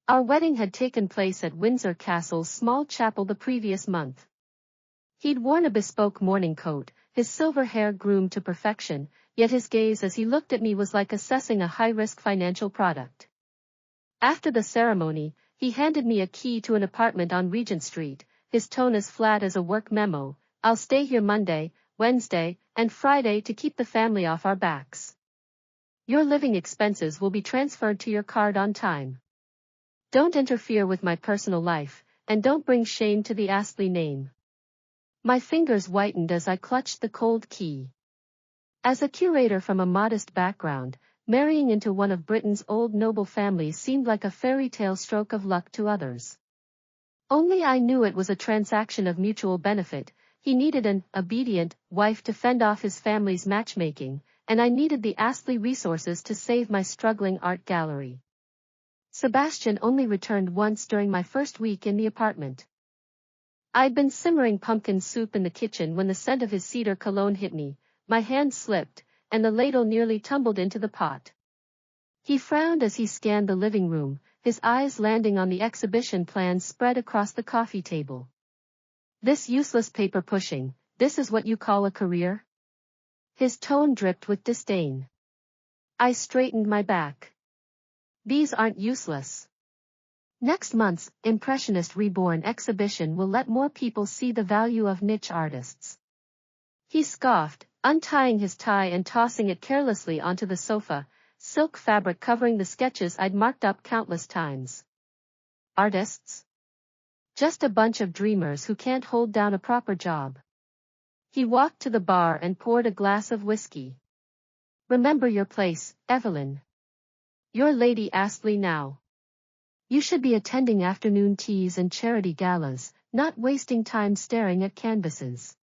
Our wedding had taken place at Windsor Castle's small chapel the previous month. He'd worn a bespoke morning coat, his silver hair groomed to perfection, yet his gaze as he looked at me was like assessing a high-risk financial product. After the ceremony, he handed me a key to an apartment on Regent Street, his tone as flat as a work memo. "I'll stay here Monday, Wednesday, and Friday to keep the family off our backs. Your living expenses will be transferred to your card on time. Don't interfere with my personal life, and don't bring shame to the Astley name." My fingers whitened as I clutched the cold key. As a curator from a modest background, marrying into one of Britain's old noble families seemed like a fairy tale stroke of luck to others. Only I knew it was a transaction of mutual benefit. He needed an obedient wife to fend off his family's matchmaking, and I needed the Astley resources to save my struggling art gallery. Sebastian only returned once during my first week in the apartment. I'd been simmering pumpkin soup in the kitchen when the scent of his cedar cologne hit me. My hand slipped, and the ladle nearly tumbled into the pot. He frowned as he scanned the living room, his eyes landing on the exhibition plans spread across the coffee table. "This useless paper pushing, this is what you call a career?" His tone dripped with disdain. I straightened my back. "These aren't useless. Next month's Impressionist Reborn exhibition will let more people see the value of niche artists." He scoffed, untying his tie and tossing it carelessly onto the sofa, silk fabric covering the sketches I'd marked up countless times. "Artists? Just a bunch of dreamers who can't hold down a proper job." He walked to the bar and poured a glass of whiskey. "Remember your place, Evelyn. You're Lady Astley now. You should be attending afternoon teas and charity galas, not wasting time staring at canvases."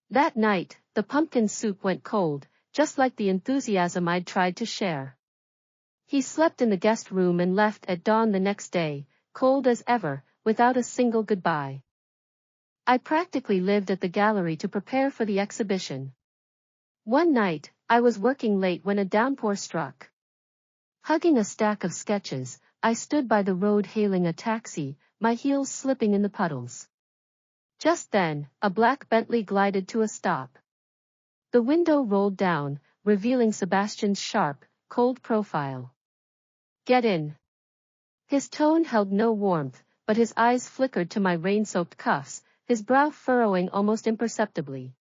That night, the pumpkin soup went cold, just like the enthusiasm I'd tried to share. He slept in the guest room and left at dawn the next day, cold as ever, without a single goodbye. I practically lived at the gallery to prepare for the exhibition. One night, I was working late when a downpour struck. Hugging a stack of sketches, I stood by the road hailing a taxi, my heels slipping in the puddles. Just then, a black Bentley glided to a stop. The window rolled down, revealing Sebastian's sharp, cold profile. "Get in." His tone held no warmth, but his eyes flickered to my rain-soaked cuffs, his brow furrowing almost imperceptibly.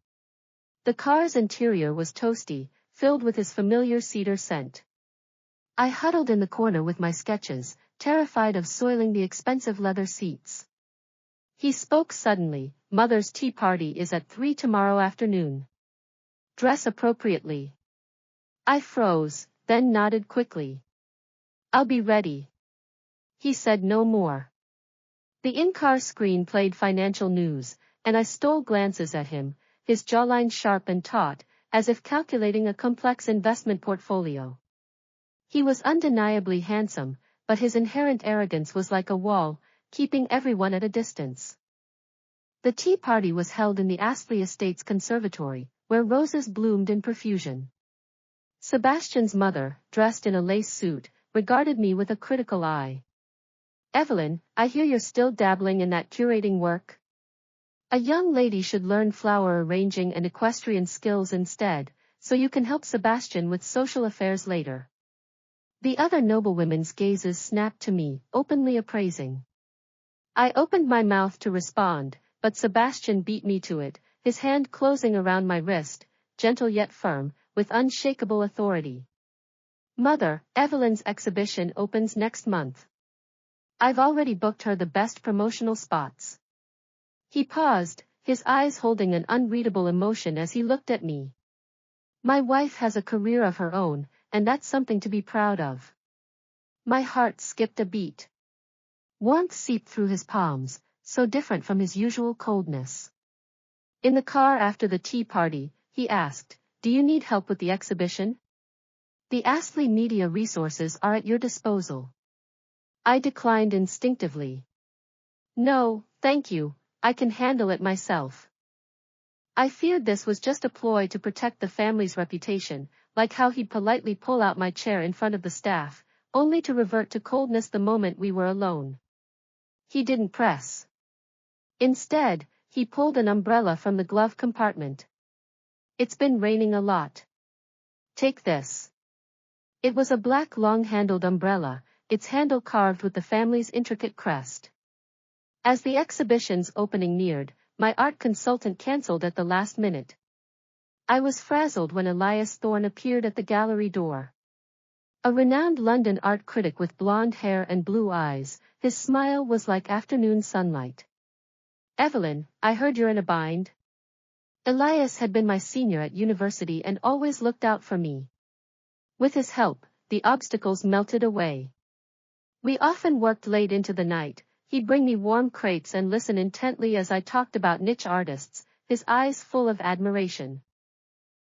The car's interior was toasty, filled with his familiar cedar scent. I huddled in the corner with my sketches, terrified of soiling the expensive leather seats. He spoke suddenly. "Mother's tea party is at 3 tomorrow afternoon. Dress appropriately." I froze, then nodded quickly. "I'll be ready." He said no more. The in-car screen played financial news, and I stole glances at him, his jawline sharp and taut, as if calculating a complex investment portfolio. He was undeniably handsome, but his inherent arrogance was like a wall, keeping everyone at a distance. The tea party was held in the Astley Estates Conservatory, where roses bloomed in profusion. Sebastian's mother, dressed in a lace suit, regarded me with a critical eye. "Evelyn, I hear you're still dabbling in that curating work. A young lady should learn flower arranging and equestrian skills instead, so you can help Sebastian with social affairs later." The other noblewomen's gazes snapped to me, openly appraising. I opened my mouth to respond, but Sebastian beat me to it, his hand closing around my wrist, gentle yet firm, with unshakable authority. "Mother, Evelyn's exhibition opens next month. I've already booked her the best promotional spots." He paused, his eyes holding an unreadable emotion as he looked at me. "My wife has a career of her own, and that's something to be proud of." My heart skipped a beat. Warmth seeped through his palms, so different from his usual coldness. In the car after the tea party, he asked, "Do you need help with the exhibition? The Astley media resources are at your disposal." I declined instinctively. "No, thank you, I can handle it myself." I feared this was just a ploy to protect the family's reputation, like how he'd politely pull out my chair in front of the staff, only to revert to coldness the moment we were alone. He didn't press. Instead, he pulled an umbrella from the glove compartment. "It's been raining a lot. Take this." It was a black long-handled umbrella, its handle carved with the family's intricate crest. As the exhibition's opening neared, my art consultant cancelled at the last minute. I was frazzled when Elias Thorne appeared at the gallery door. A renowned London art critic with blonde hair and blue eyes, his smile was like afternoon sunlight. "Evelyn, I heard you're in a bind." Elias had been my senior at university and always looked out for me. With his help, the obstacles melted away. We often worked late into the night. He'd bring me warm crepes and listen intently as I talked about niche artists, his eyes full of admiration.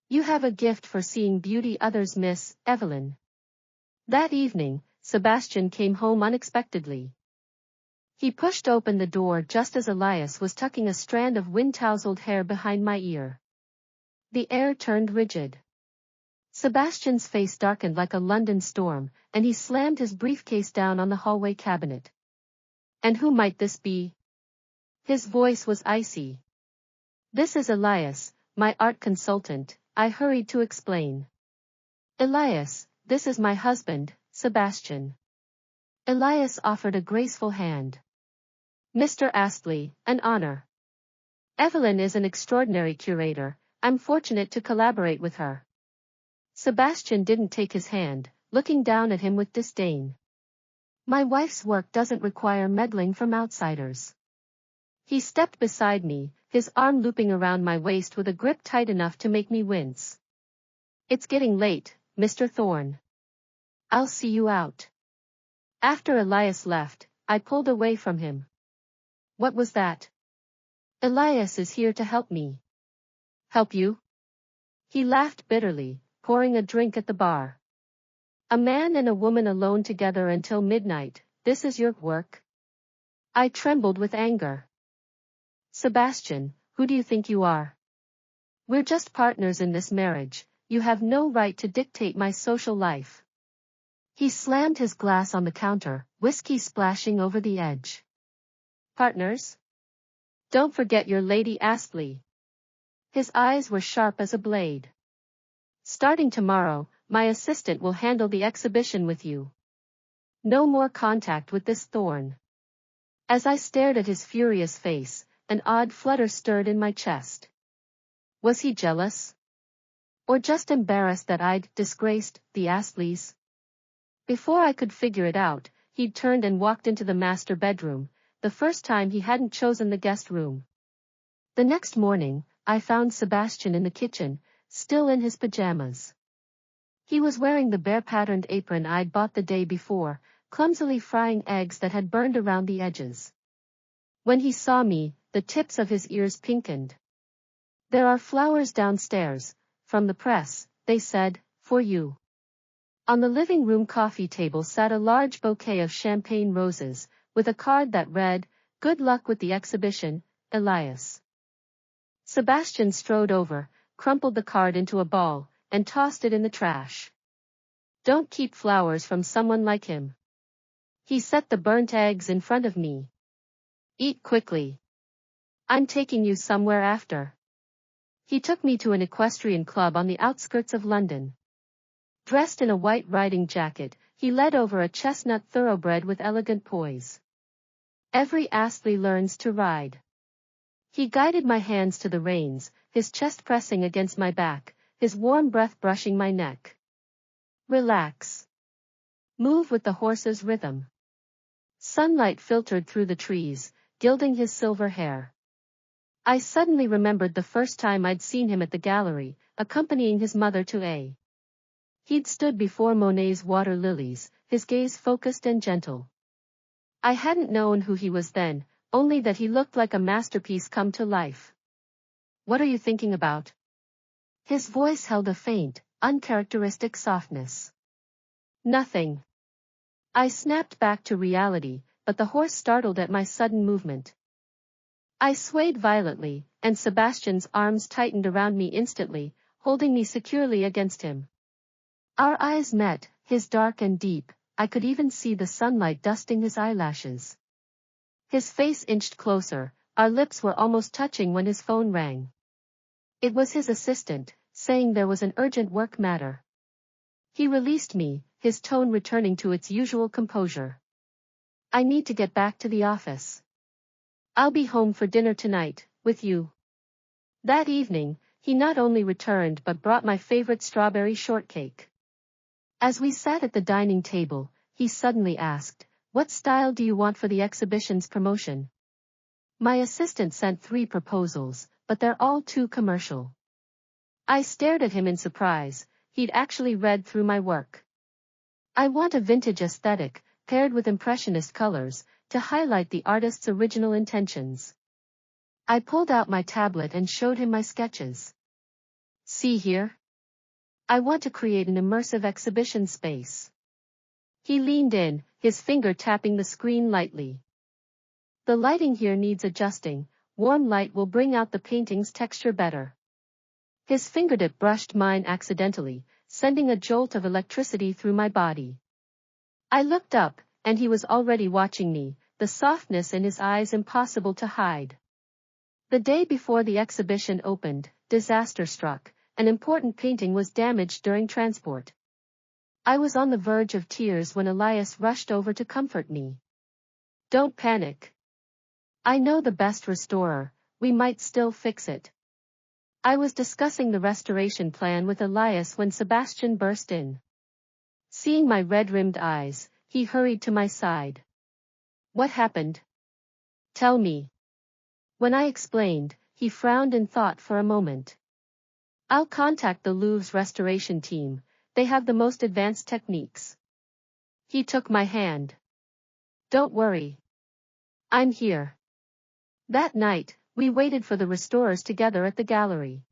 "You have a gift for seeing beauty others miss, Evelyn." That evening, Sebastian came home unexpectedly. He pushed open the door just as Elias was tucking a strand of wind-tousled hair behind my ear. The air turned rigid. Sebastian's face darkened like a London storm, and he slammed his briefcase down on the hallway cabinet. "And who might this be?" His voice was icy. "This is Elias, my art consultant," I hurried to explain. "Elias, this is my husband, Sebastian." Elias offered a graceful hand. "Mr. Astley, an honor. Evelyn is an extraordinary curator. I'm fortunate to collaborate with her." Sebastian didn't take his hand, looking down at him with disdain. "My wife's work doesn't require meddling from outsiders." He stepped beside me, his arm looping around my waist with a grip tight enough to make me wince. "It's getting late, Mr. Thorne. I'll see you out." After Elias left, I pulled away from him. "What was that?" "Elias is here to help me." "Help you?" He laughed bitterly, pouring a drink at the bar. "A man and a woman alone together until midnight, this is your work?" I trembled with anger. "Sebastian, who do you think you are? We're just partners in this marriage. You have no right to dictate my social life." He slammed his glass on the counter, whiskey splashing over the edge. "Partners? Don't forget your Lady Astley." His eyes were sharp as a blade. "Starting tomorrow, my assistant will handle the exhibition with you. No more contact with this Thorne." As I stared at his furious face, an odd flutter stirred in my chest. Was he jealous? Or just embarrassed that I'd disgraced the Astleys? Before I could figure it out, he'd turned and walked into the master bedroom, the first time he hadn't chosen the guest room. The next morning, I found Sebastian in the kitchen, still in his pajamas. He was wearing the bear-patterned apron I'd bought the day before, clumsily frying eggs that had burned around the edges. When he saw me, the tips of his ears pinkened. "There are flowers downstairs, from the press," they said, "for you." On the living room coffee table sat a large bouquet of champagne roses, with a card that read, "Good luck with the exhibition, Elias." Sebastian strode over, crumpled the card into a ball, and tossed it in the trash. "Don't keep flowers from someone like him." He set the burnt eggs in front of me. "Eat quickly. I'm taking you somewhere after." He took me to an equestrian club on the outskirts of London. Dressed in a white riding jacket, he led over a chestnut thoroughbred with elegant poise. Every Astley learns to ride. He guided my hands to the reins, his chest pressing against my back, his warm breath brushing my neck. "Relax. Move with the horse's rhythm." Sunlight filtered through the trees, gilding his silver hair. I suddenly remembered the first time I'd seen him at the gallery, accompanying his mother to A. He'd stood before Monet's water lilies, his gaze focused and gentle. I hadn't known who he was then, only that he looked like a masterpiece come to life. "What are you thinking about?" His voice held a faint, uncharacteristic softness. "Nothing." I snapped back to reality, but the horse startled at my sudden movement. I swayed violently, and Sebastian's arms tightened around me instantly, holding me securely against him. Our eyes met, his dark and deep, I could even see the sunlight dusting his eyelashes. His face inched closer, our lips were almost touching when his phone rang. It was his assistant, saying there was an urgent work matter. He released me, his tone returning to its usual composure. I need to get back to the office. I'll be home for dinner tonight, with you. That evening, he not only returned but brought my favorite strawberry shortcake. As we sat at the dining table, he suddenly asked, "What style do you want for the exhibition's promotion?" My assistant sent 3 proposals, but they're all too commercial. I stared at him in surprise. He'd actually read through my work. I want a vintage aesthetic, paired with impressionist colors, to highlight the artist's original intentions. I pulled out my tablet and showed him my sketches. See here? I want to create an immersive exhibition space. He leaned in, his finger tapping the screen lightly. The lighting here needs adjusting. Warm light will bring out the painting's texture better. His fingertip brushed mine accidentally, sending a jolt of electricity through my body. I looked up, and he was already watching me, the softness in his eyes impossible to hide. The day before the exhibition opened, disaster struck. An important painting was damaged during transport. I was on the verge of tears when Elias rushed over to comfort me. Don't panic. I know the best restorer, we might still fix it. I was discussing the restoration plan with Elias when Sebastian burst in. Seeing my red-rimmed eyes, he hurried to my side. What happened? Tell me. When I explained, he frowned in thought for a moment. I'll contact the Louvre's restoration team, they have the most advanced techniques. He took my hand. Don't worry. I'm here. That night, we waited for the restorers together at the gallery.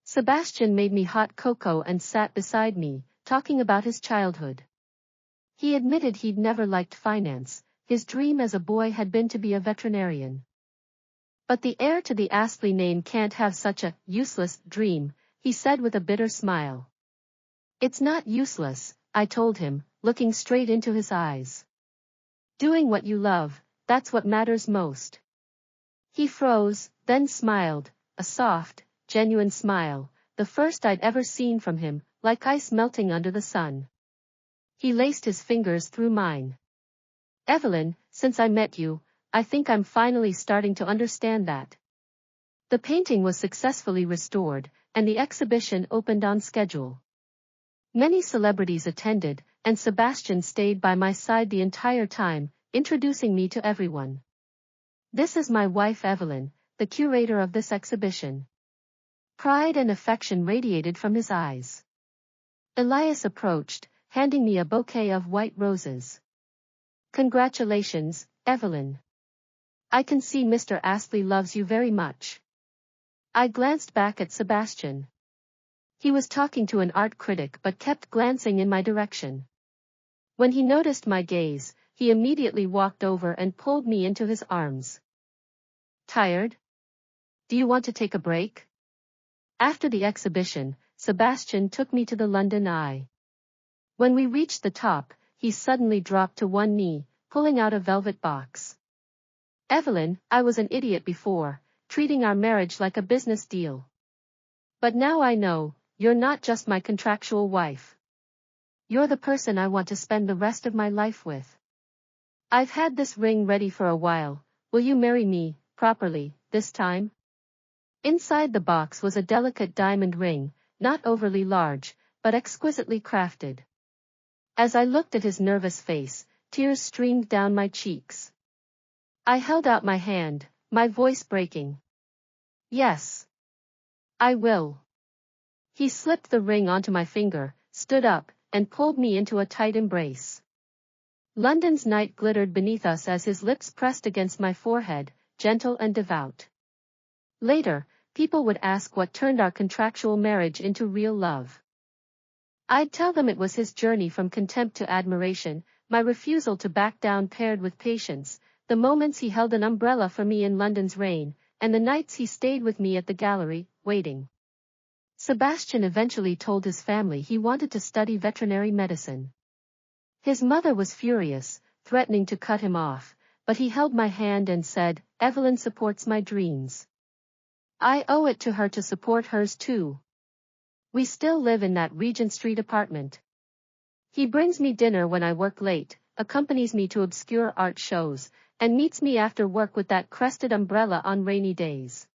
Sebastian made me hot cocoa and sat beside me, talking about his childhood. He admitted he'd never liked finance, his dream as a boy had been to be a veterinarian. But the heir to the Astley name can't have such a useless dream, he said with a bitter smile. It's not useless, I told him, looking straight into his eyes. Doing what you love, that's what matters most. He froze, then smiled, a soft, genuine smile, the first I'd ever seen from him, like ice melting under the sun. He laced his fingers through mine. Evelyn, since I met you, I think I'm finally starting to understand that. The painting was successfully restored, and the exhibition opened on schedule. Many celebrities attended, and Sebastian stayed by my side the entire time, introducing me to everyone. This is my wife Evelyn, the curator of this exhibition. Pride and affection radiated from his eyes. Elias approached, handing me a bouquet of white roses. Congratulations, Evelyn. I can see Mr. Astley loves you very much. I glanced back at Sebastian. He was talking to an art critic but kept glancing in my direction. When he noticed my gaze, he immediately walked over and pulled me into his arms. Tired? Do you want to take a break? After the exhibition, Sebastian took me to the London Eye. When we reached the top, he suddenly dropped to one knee, pulling out a velvet box. Evelyn, I was an idiot before, treating our marriage like a business deal. But now I know, you're not just my contractual wife. You're the person I want to spend the rest of my life with. I've had this ring ready for a while, will you marry me, properly, this time? Inside the box was a delicate diamond ring, not overly large, but exquisitely crafted. As I looked at his nervous face, tears streamed down my cheeks. I held out my hand, my voice breaking. Yes. I will. He slipped the ring onto my finger, stood up, and pulled me into a tight embrace. London's night glittered beneath us as his lips pressed against my forehead, gentle and devout. Later, people would ask what turned our contractual marriage into real love. I'd tell them it was his journey from contempt to admiration, my refusal to back down paired with patience, the moments he held an umbrella for me in London's rain, and the nights he stayed with me at the gallery, waiting. Sebastian eventually told his family he wanted to study veterinary medicine. His mother was furious, threatening to cut him off, but he held my hand and said, "Evelyn supports my dreams. I owe it to her to support hers too." We still live in that Regent Street apartment. He brings me dinner when I work late, accompanies me to obscure art shows, and meets me after work with that crested umbrella on rainy days.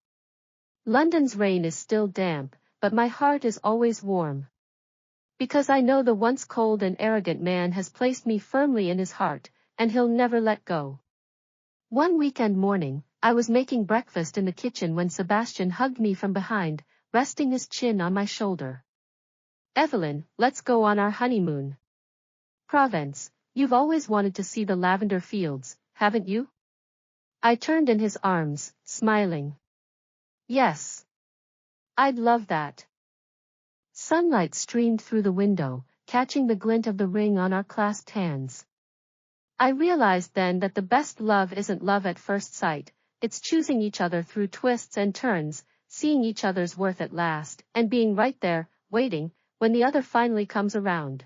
London's rain is still damp, but my heart is always warm. Because I know the once cold and arrogant man has placed me firmly in his heart, and he'll never let go. One weekend morning, I was making breakfast in the kitchen when Sebastian hugged me from behind, resting his chin on my shoulder. "Evelyn, let's go on our honeymoon. Provence, you've always wanted to see the lavender fields, haven't you?" I turned in his arms, smiling. "Yes. I'd love that." Sunlight streamed through the window, catching the glint of the ring on our clasped hands. I realized then that the best love isn't love at first sight, it's choosing each other through twists and turns, seeing each other's worth at last, and being right there, waiting, when the other finally comes around.